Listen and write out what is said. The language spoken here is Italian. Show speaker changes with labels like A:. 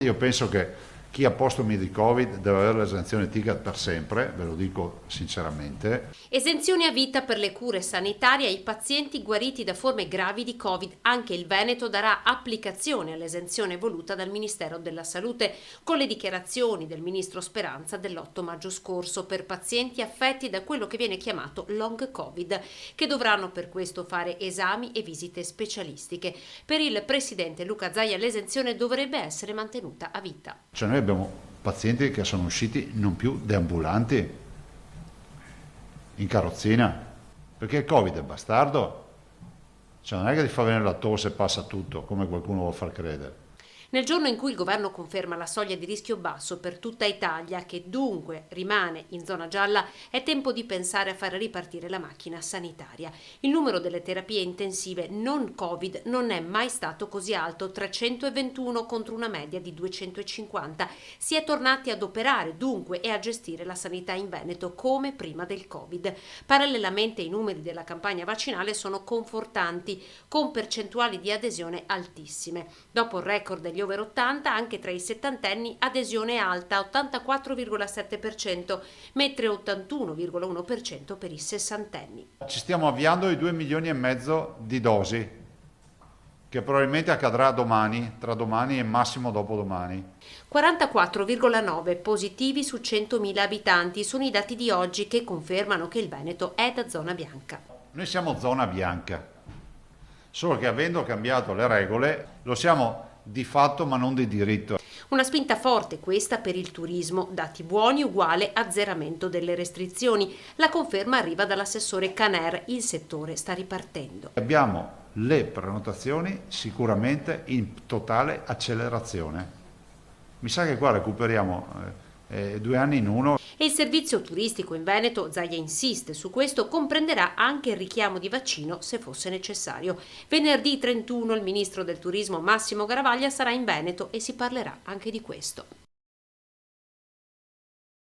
A: Io penso che chi ha postomi di Covid deve avere l'esenzione ticket per sempre, ve lo dico sinceramente.
B: Esenzioni a vita per le cure sanitarie ai pazienti guariti da forme gravi di Covid. Anche il Veneto darà applicazione all'esenzione voluta dal Ministero della Salute, con le dichiarazioni del ministro Speranza dell'8 maggio scorso per pazienti affetti da quello che viene chiamato long Covid, che dovranno per questo fare esami e visite specialistiche. Per il presidente Luca Zaia l'esenzione dovrebbe essere mantenuta a vita.
A: Cioè noi abbiamo pazienti che sono usciti non più deambulanti, in carrozzina, perché il Covid è bastardo. Cioè non è che ti fa venire la tosse e passa tutto, come qualcuno vuol far credere.
B: Nel giorno in cui il governo conferma la soglia di rischio basso per tutta Italia, che dunque rimane in zona gialla, è tempo di pensare a far ripartire la macchina sanitaria. Il numero delle terapie intensive non Covid non è mai stato così alto, 321 contro una media di 250. Si è tornati ad operare dunque e a gestire la sanità in Veneto come prima del Covid. Parallelamente i numeri della campagna vaccinale sono confortanti, con percentuali di adesione altissime. Dopo il record degli over 80, anche tra i settantenni adesione alta, 84,7%, mentre 81,1% per i sessantenni.
A: Ci stiamo avviando ai 2 milioni e mezzo di dosi, che probabilmente accadrà domani, tra domani e massimo dopodomani.
B: 44,9 positivi su 100.000 abitanti sono i dati di oggi che confermano che il Veneto è da zona bianca.
A: Noi siamo zona bianca, solo che avendo cambiato le regole lo siamo di fatto ma non di diritto.
B: Una spinta forte questa per il turismo, dati buoni uguale azzeramento delle restrizioni. La conferma arriva dall'assessore Caner, il settore sta ripartendo.
A: Abbiamo le prenotazioni sicuramente in totale accelerazione. Mi sa che qua recuperiamo 2 anni in uno.
B: E il servizio turistico in Veneto, Zaia insiste su questo, comprenderà anche il richiamo di vaccino se fosse necessario. Venerdì 31 il ministro del turismo Massimo Garavaglia sarà in Veneto e si parlerà anche di questo.